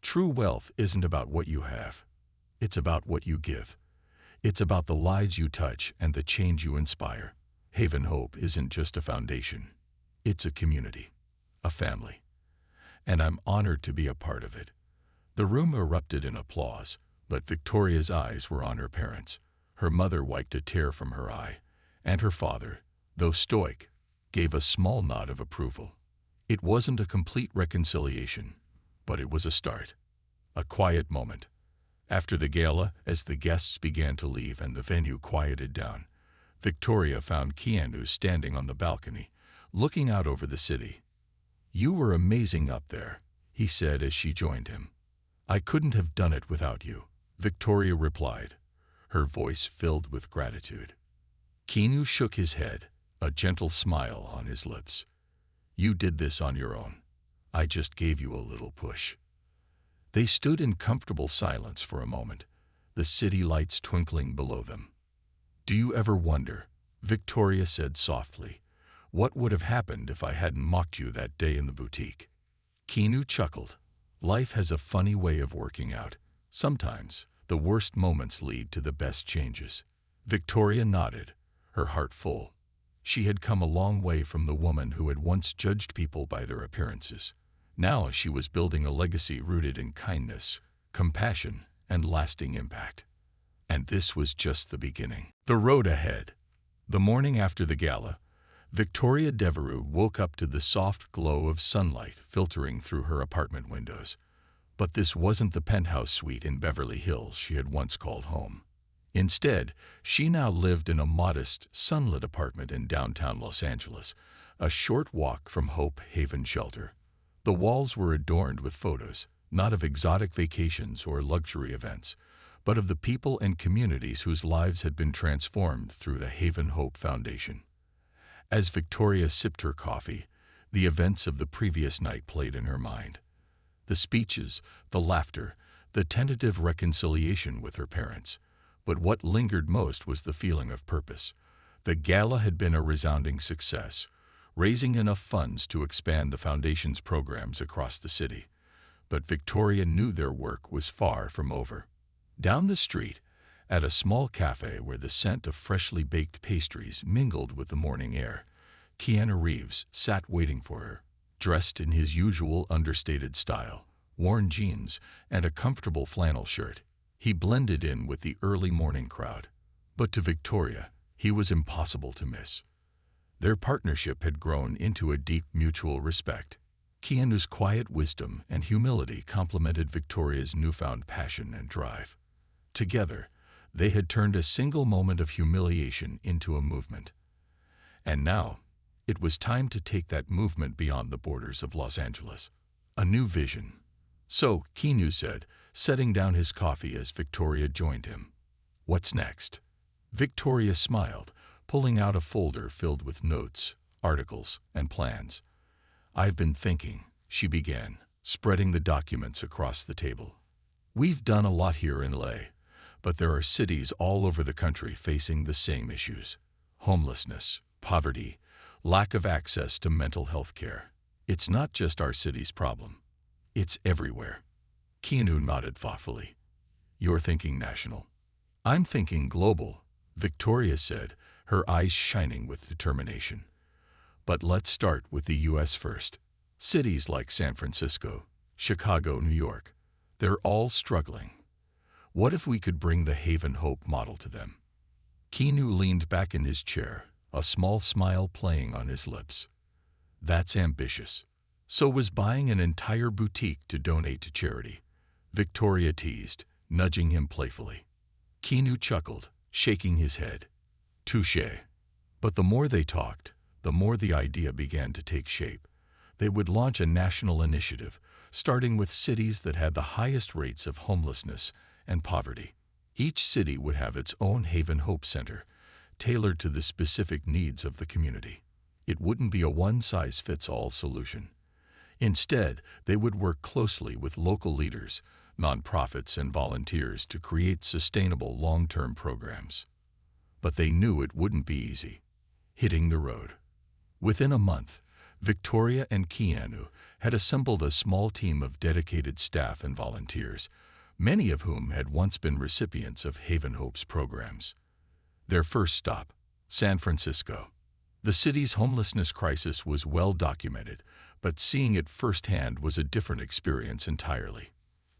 "True wealth isn't about what you have. It's about what you give. It's about the lives you touch and the change you inspire. Haven Hope isn't just a foundation. It's a community, a family. And I'm honored to be a part of it. The room erupted in applause, but Victoria's eyes were on her parents. Her mother wiped a tear from her eye, and her father, though stoic, gave a small nod of approval. It wasn't a complete reconciliation, but it was a start. A quiet moment. After the gala, as the guests began to leave and the venue quieted down, Victoria found Keanu standing on the balcony, looking out over the city. "You were amazing up there," he said as she joined him. "I couldn't have done it without you," Victoria replied, her voice filled with gratitude. Keanu shook his head, a gentle smile on his lips. "You did this on your own. I just gave you a little push." They stood in comfortable silence for a moment, the city lights twinkling below them. "Do you ever wonder," Victoria said softly, "what would have happened if I hadn't mocked you that day in the boutique?" Keanu chuckled. Life has a funny way of working out. Sometimes, the worst moments lead to the best changes. Victoria nodded, her heart full. She had come a long way from the woman who had once judged people by their appearances. Now she was building a legacy rooted in kindness, compassion, and lasting impact. And this was just the beginning. The road ahead. The morning after the gala, Victoria Devereux woke up to the soft glow of sunlight filtering through her apartment windows. But this wasn't the penthouse suite in Beverly Hills she had once called home. Instead, she now lived in a modest, sunlit apartment in downtown Los Angeles, a short walk from Hope Haven Shelter. The walls were adorned with photos, not of exotic vacations or luxury events, but of the people and communities whose lives had been transformed through the Haven Hope Foundation. As Victoria sipped her coffee, the events of the previous night played in her mind. The speeches, the laughter, the tentative reconciliation with her parents. But what lingered most was the feeling of purpose. The gala had been a resounding success, raising enough funds to expand the foundation's programs across the city. But Victoria knew their work was far from over. Down the street, at a small cafe where the scent of freshly baked pastries mingled with the morning air, Keanu Reeves sat waiting for her, dressed in his usual understated style, worn jeans, and a comfortable flannel shirt. He blended in with the early morning crowd. But to Victoria, he was impossible to miss. Their partnership had grown into a deep mutual respect. Keanu's quiet wisdom and humility complemented Victoria's newfound passion and drive. Together, they had turned a single moment of humiliation into a movement. And now, it was time to take that movement beyond the borders of Los Angeles. A new vision. "So," Keanu said, setting down his coffee as Victoria joined him. "What's next?" Victoria smiled, pulling out a folder filled with notes, articles, and plans. "I've been thinking," she began, spreading the documents across the table. "We've done a lot here in LA, but there are cities all over the country facing the same issues. Homelessness, poverty, lack of access to mental health care. It's not just our city's problem. It's everywhere." Keanu nodded thoughtfully. "You're thinking national." "I'm thinking global," Victoria said, her eyes shining with determination. "But let's start with the U.S. first. Cities like San Francisco, Chicago, New York, they're all struggling. What if we could bring the Haven Hope model to them?" Keanu leaned back in his chair, a small smile playing on his lips. "That's ambitious." "So was buying an entire boutique to donate to charity," Victoria teased, nudging him playfully. Keanu chuckled, shaking his head. "Touché." But the more they talked, the more the idea began to take shape. They would launch a national initiative, starting with cities that had the highest rates of homelessness and poverty. Each city would have its own Haven Hope Center, tailored to the specific needs of the community. It wouldn't be a one-size-fits-all solution. Instead, they would work closely with local leaders, nonprofits, and volunteers to create sustainable long-term programs. But they knew it wouldn't be easy. Hitting the road. Within a month, Victoria and Keanu had assembled a small team of dedicated staff and volunteers, many of whom had once been recipients of Haven Hope's programs. Their first stop, San Francisco. The city's homelessness crisis was well documented, but seeing it firsthand was a different experience entirely.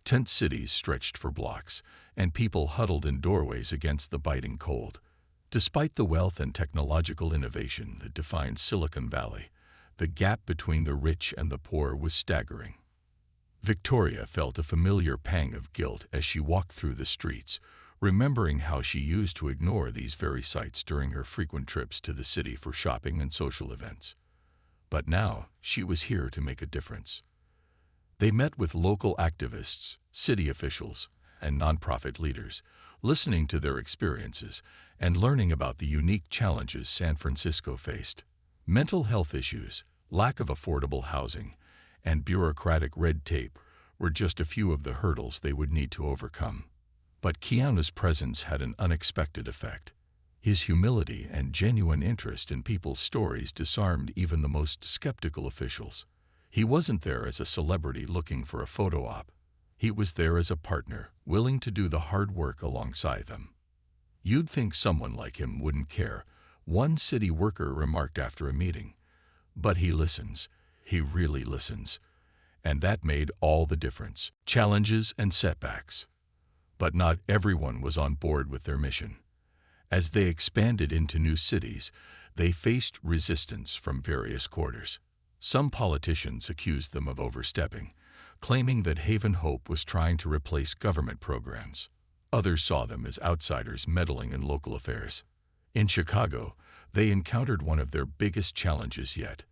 Tent cities stretched for blocks, and people huddled in doorways against the biting cold. Despite the wealth and technological innovation that defined Silicon Valley, the gap between the rich and the poor was staggering. Victoria felt a familiar pang of guilt as she walked through the streets, remembering how she used to ignore these very sights during her frequent trips to the city for shopping and social events. But now, she was here to make a difference. They met with local activists, city officials, and nonprofit leaders, listening to their experiences and learning about the unique challenges San Francisco faced. Mental health issues, lack of affordable housing, and bureaucratic red tape were just a few of the hurdles they would need to overcome. But Keanu's presence had an unexpected effect. His humility and genuine interest in people's stories disarmed even the most skeptical officials. He wasn't there as a celebrity looking for a photo op. He was there as a partner, willing to do the hard work alongside them. "You'd think someone like him wouldn't care," one city worker remarked after a meeting. "But he listens. He really listens." And that made all the difference. Challenges and setbacks. But not everyone was on board with their mission. As they expanded into new cities, they faced resistance from various quarters. Some politicians accused them of overstepping, claiming that Haven Hope was trying to replace government programs. Others saw them as outsiders meddling in local affairs. In Chicago, they encountered one of their biggest challenges yet.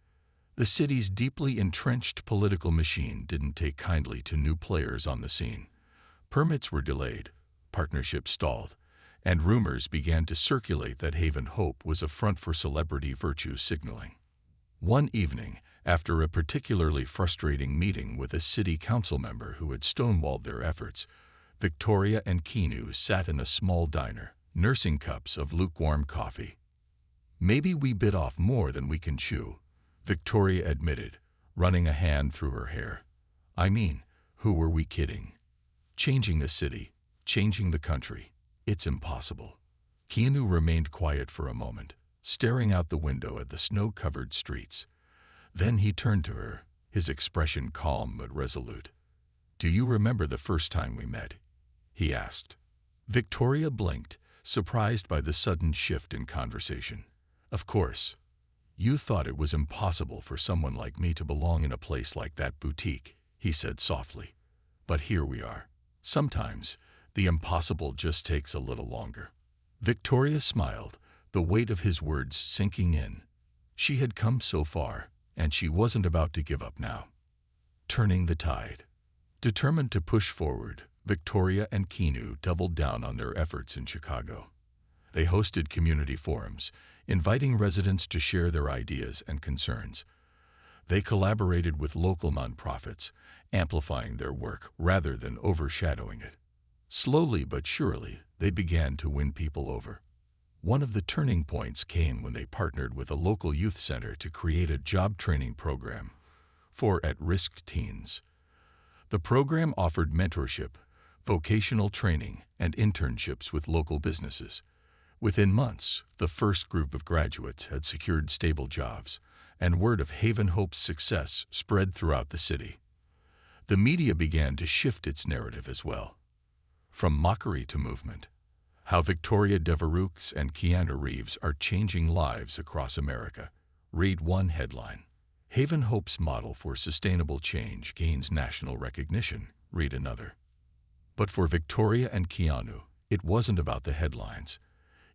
The city's deeply entrenched political machine didn't take kindly to new players on the scene. Permits were delayed, partnerships stalled, and rumors began to circulate that Haven Hope was a front for celebrity virtue signaling. One evening, after a particularly frustrating meeting with a city council member who had stonewalled their efforts, Victoria and Keanu sat in a small diner, nursing cups of lukewarm coffee. "Maybe we bit off more than we can chew," Victoria admitted, running a hand through her hair. "I mean, who were we kidding? Changing a city, changing the country, it's impossible." Keanu remained quiet for a moment, staring out the window at the snow-covered streets. Then he turned to her, his expression calm but resolute. "Do you remember the first time we met?" he asked. Victoria blinked, surprised by the sudden shift in conversation. "Of course. You thought it was impossible for someone like me to belong in a place like that boutique," he said softly. "But here we are. Sometimes, the impossible just takes a little longer." Victoria smiled, the weight of his words sinking in. She had come so far, and she wasn't about to give up now. Turning the tide. Determined to push forward, Victoria and Keanu doubled down on their efforts in Chicago. They hosted community forums, inviting residents to share their ideas and concerns. They collaborated with local nonprofits, amplifying their work rather than overshadowing it. Slowly but surely, they began to win people over. One of the turning points came when they partnered with a local youth center to create a job training program for at-risk teens. The program offered mentorship, vocational training, and internships with local businesses. Within months, the first group of graduates had secured stable jobs, and word of Haven Hope's success spread throughout the city. The media began to shift its narrative as well. From mockery to movement. How Victoria Devereaux and Keanu Reeves are changing lives across America. Read one headline. Haven Hope's model for sustainable change gains national recognition. Read another. But for Victoria and Keanu, it wasn't about the headlines.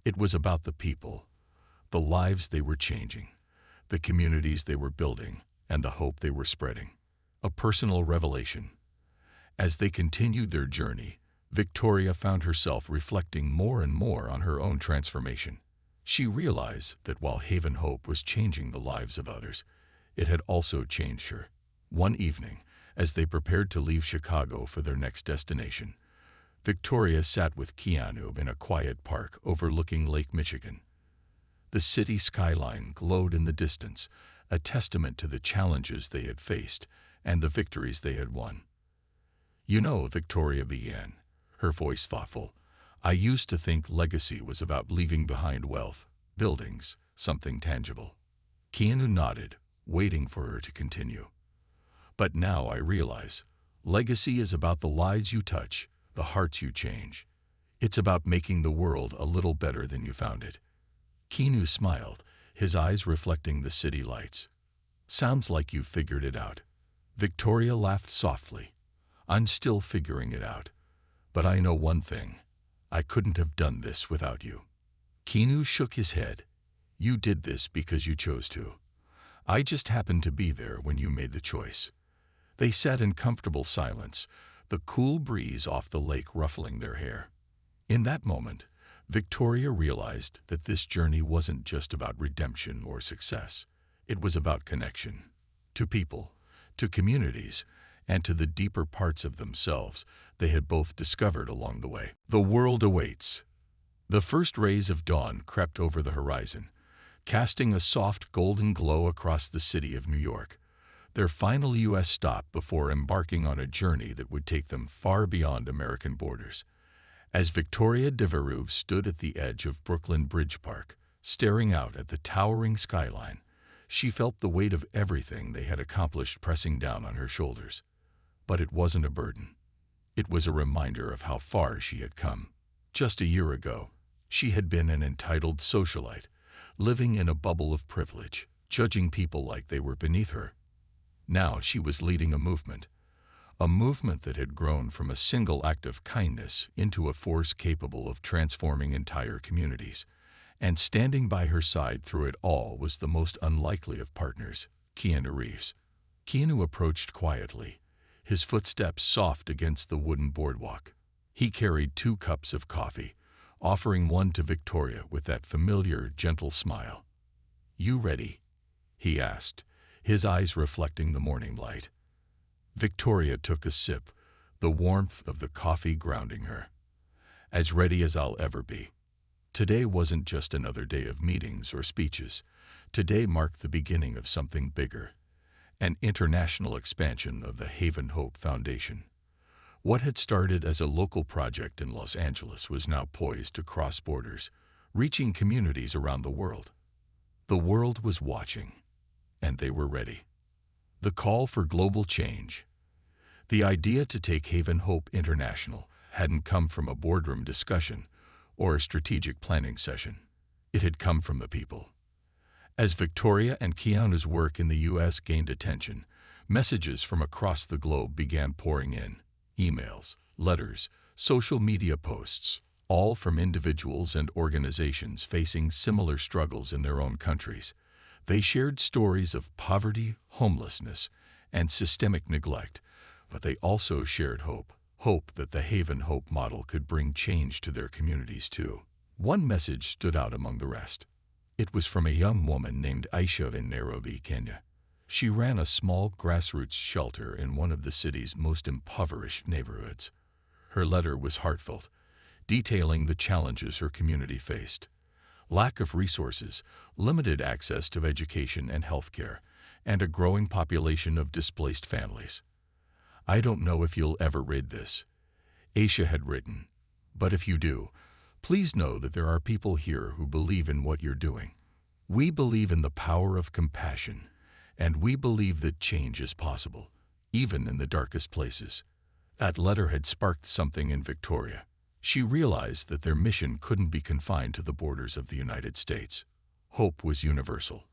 It was about the people, the lives they were changing, the communities they were building, and the hope they were spreading. A personal revelation. As they continued their journey, Victoria found herself reflecting more and more on her own transformation. She realized that while Haven Hope was changing the lives of others, it had also changed her. One evening, as they prepared to leave Chicago for their next destination, Victoria sat with Keanu in a quiet park overlooking Lake Michigan. The city skyline glowed in the distance, a testament to the challenges they had faced and the victories they had won. "You know," Victoria began, her voice thoughtful. "I used to think legacy was about leaving behind wealth, buildings, something tangible." Keanu nodded, waiting for her to continue. "But now I realize, legacy is about the lives you touch, the hearts you change. It's about making the world a little better than you found it." Keanu smiled, his eyes reflecting the city lights. "Sounds like you figured it out." Victoria laughed softly. "I'm still figuring it out. But I know one thing. I couldn't have done this without you." Keanu shook his head. "You did this because you chose to. I just happened to be there when you made the choice." They sat in comfortable silence, the cool breeze off the lake ruffling their hair. In that moment, Victoria realized that this journey wasn't just about redemption or success. It was about connection. To people, to communities, and to the deeper parts of themselves they had both discovered along the way. The world awaits. The first rays of dawn crept over the horizon, casting a soft golden glow across the city of New York, their final U.S. stop before embarking on a journey that would take them far beyond American borders. As Victoria de Vereuve stood at the edge of Brooklyn Bridge Park, staring out at the towering skyline, she felt the weight of everything they had accomplished pressing down on her shoulders. But it wasn't a burden. It was a reminder of how far she had come. Just a year ago, she had been an entitled socialite, living in a bubble of privilege, judging people like they were beneath her. Now she was leading a movement that had grown from a single act of kindness into a force capable of transforming entire communities. And standing by her side through it all was the most unlikely of partners, Keanu Reeves. Keanu approached quietly, his footsteps soft against the wooden boardwalk. He carried 2 cups of coffee, offering one to Victoria with that familiar, gentle smile. "You ready?" he asked, his eyes reflecting the morning light. Victoria took a sip, the warmth of the coffee grounding her. "As ready as I'll ever be." Today wasn't just another day of meetings or speeches. Today marked the beginning of something bigger, an international expansion of the Haven Hope Foundation. What had started as a local project in Los Angeles was now poised to cross borders, reaching communities around the world. The world was watching, and they were ready. The call for global change. The idea to take Haven Hope international hadn't come from a boardroom discussion or a strategic planning session. It had come from the people. As Victoria and Keanu's work in the U.S. gained attention, messages from across the globe began pouring in. Emails, letters, social media posts, all from individuals and organizations facing similar struggles in their own countries. They shared stories of poverty, homelessness, and systemic neglect, but they also shared hope that the Haven Hope model could bring change to their communities too. One message stood out among the rest. It was from a young woman named Aisha in Nairobi, Kenya. She ran a small grassroots shelter in one of the city's most impoverished neighborhoods. Her letter was heartfelt, detailing the challenges her community faced. Lack of resources, limited access to education and healthcare, and a growing population of displaced families. "I don't know if you'll ever read this," Aisha had written, "but if you do, please know that there are people here who believe in what you're doing. We believe in the power of compassion, and we believe that change is possible, even in the darkest places." That letter had sparked something in Victoria. She realized that their mission couldn't be confined to the borders of the United States. Hope was universal,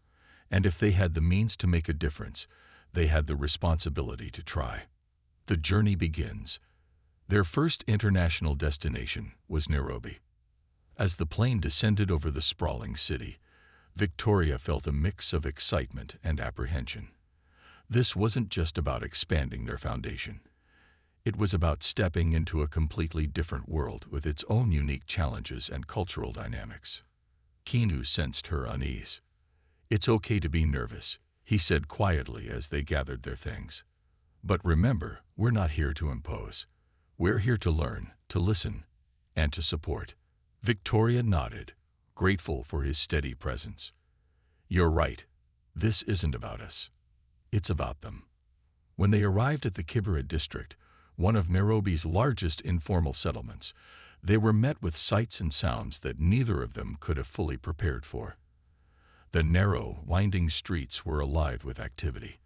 and if they had the means to make a difference, they had the responsibility to try. The journey begins. Their first international destination was Nairobi. As the plane descended over the sprawling city, Victoria felt a mix of excitement and apprehension. This wasn't just about expanding their foundation. It was about stepping into a completely different world with its own unique challenges and cultural dynamics. Keanu sensed her unease. "It's okay to be nervous," he said quietly as they gathered their things. "But remember, we're not here to impose. We're here to learn, to listen, and to support." Victoria nodded, grateful for his steady presence. "You're right. This isn't about us. It's about them." When they arrived at the Kibera district, one of Nairobi's largest informal settlements, they were met with sights and sounds that neither of them could have fully prepared for. The narrow, winding streets were alive with activity.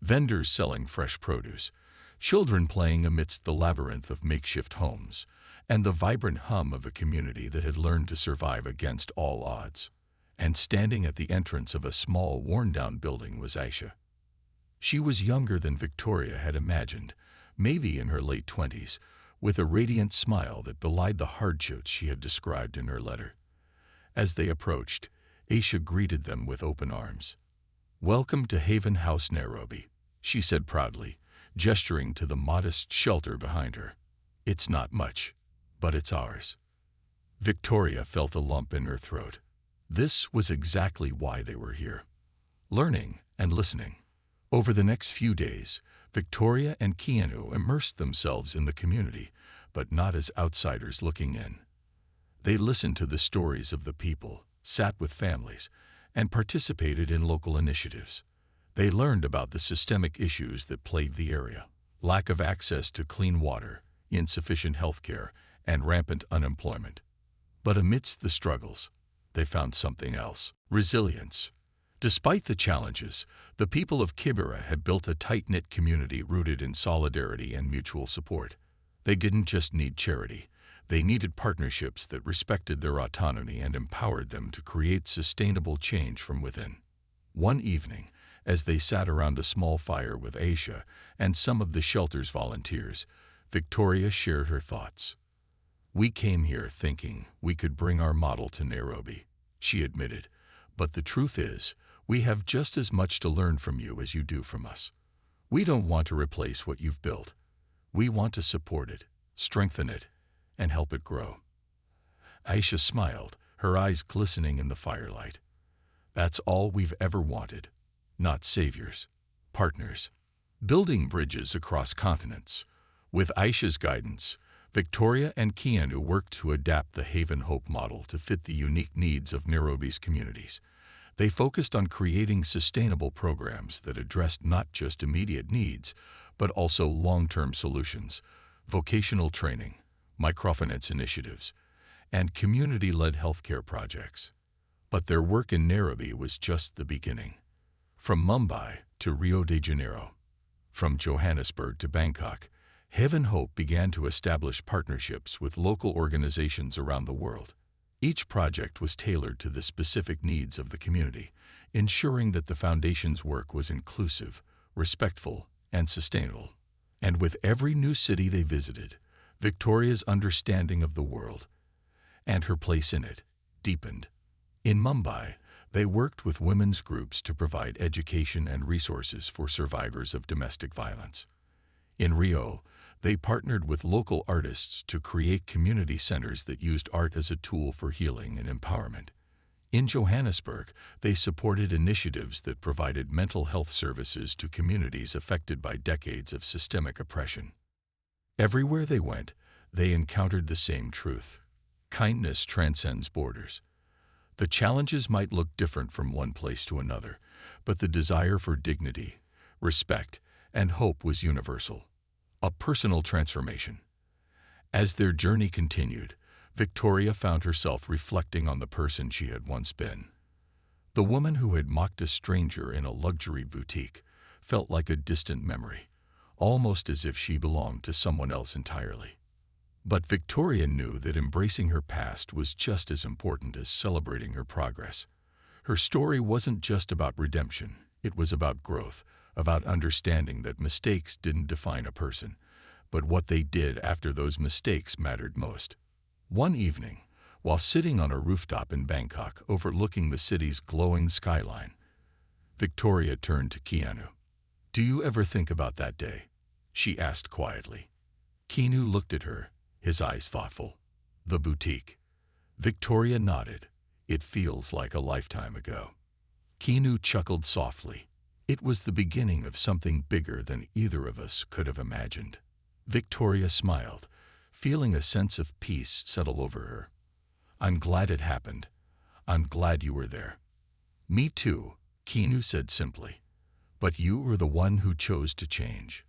Vendors selling fresh produce, children playing amidst the labyrinth of makeshift homes, and the vibrant hum of a community that had learned to survive against all odds. And standing at the entrance of a small, worn-down building was Aisha. She was younger than Victoria had imagined, maybe in her late 20s, with a radiant smile that belied the hardships she had described in her letter. As they approached, Aisha greeted them with open arms. "Welcome to Haven House, Nairobi," she said proudly, gesturing to the modest shelter behind her. "It's not much, but it's ours." Victoria felt a lump in her throat. This was exactly why they were here. Learning and listening. Over the next few days, Victoria and Keanu immersed themselves in the community, but not as outsiders looking in. They listened to the stories of the people, sat with families, and participated in local initiatives. They learned about the systemic issues that plagued the area: lack of access to clean water, insufficient health care, and rampant unemployment. But amidst the struggles, they found something else: resilience. Despite the challenges, the people of Kibera had built a tight-knit community rooted in solidarity and mutual support. They didn't just need charity. They needed partnerships that respected their autonomy and empowered them to create sustainable change from within. One evening, as they sat around a small fire with Aisha and some of the shelter's volunteers, Victoria shared her thoughts. "We came here thinking we could bring our model to Nairobi," she admitted, "but the truth is, we have just as much to learn from you as you do from us. We don't want to replace what you've built. We want to support it, strengthen it, and help it grow." Aisha smiled, her eyes glistening in the firelight. "That's all we've ever wanted. Not saviors, partners, building bridges across continents." With Aisha's guidance, Victoria and Keanu worked to adapt the Haven Hope model to fit the unique needs of Nairobi's communities. They focused on creating sustainable programs that addressed not just immediate needs, but also long-term solutions: vocational training, microfinance initiatives, and community-led healthcare projects. But their work in Nairobi was just the beginning. From Mumbai to Rio de Janeiro, from Johannesburg to Bangkok, Haven Hope began to establish partnerships with local organizations around the world. Each project was tailored to the specific needs of the community, ensuring that the foundation's work was inclusive, respectful, and sustainable. And with every new city they visited, Victoria's understanding of the world and her place in it deepened. In Mumbai, they worked with women's groups to provide education and resources for survivors of domestic violence. In Rio, they partnered with local artists to create community centers that used art as a tool for healing and empowerment. In Johannesburg, they supported initiatives that provided mental health services to communities affected by decades of systemic oppression. Everywhere they went, they encountered the same truth: kindness transcends borders. The challenges might look different from one place to another, but the desire for dignity, respect, and hope was universal. A personal transformation. As their journey continued, Victoria found herself reflecting on the person she had once been. The woman who had mocked a stranger in a luxury boutique felt like a distant memory, almost as if she belonged to someone else entirely. But Victoria knew that embracing her past was just as important as celebrating her progress. Her story wasn't just about redemption, it was about growth, about understanding that mistakes didn't define a person, but what they did after those mistakes mattered most. One evening, while sitting on a rooftop in Bangkok overlooking the city's glowing skyline, Victoria turned to Keanu. "Do you ever think about that day?" she asked quietly. Keanu looked at her, his eyes thoughtful. "The boutique." Victoria nodded. "It feels like a lifetime ago." Keanu chuckled softly. It was the beginning of something bigger than either of us could have imagined. Victoria smiled, feeling a sense of peace settle over her. "I'm glad it happened. I'm glad you were there." "Me too," Keanu said simply. "But you were the one who chose to change."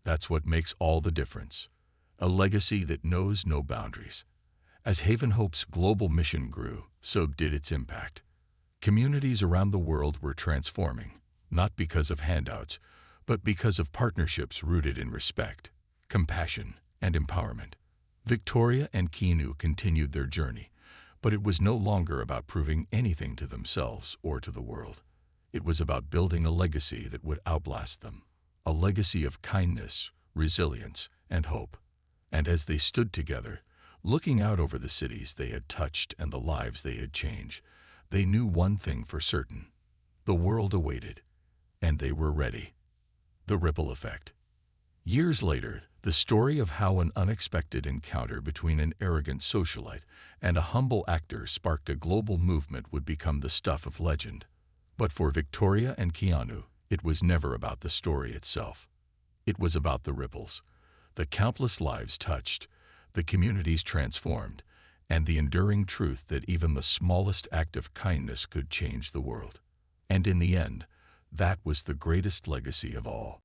That's what makes all the difference. A legacy that knows no boundaries. As Haven Hope's global mission grew, so did its impact. Communities around the world were transforming, not because of handouts, but because of partnerships rooted in respect, compassion, and empowerment. Victoria and Keanu continued their journey, but it was no longer about proving anything to themselves or to the world. It was about building a legacy that would outlast them, a legacy of kindness, resilience, and hope. And as they stood together, looking out over the cities they had touched and the lives they had changed, they knew one thing for certain. The world awaited, and they were ready. The ripple effect. Years later, the story of how an unexpected encounter between an arrogant socialite and a humble actor sparked a global movement would become the stuff of legend. But for Victoria and Keanu, it was never about the story itself. It was about the ripples, the countless lives touched, the communities transformed, and the enduring truth that even the smallest act of kindness could change the world. And in the end, that was the greatest legacy of all.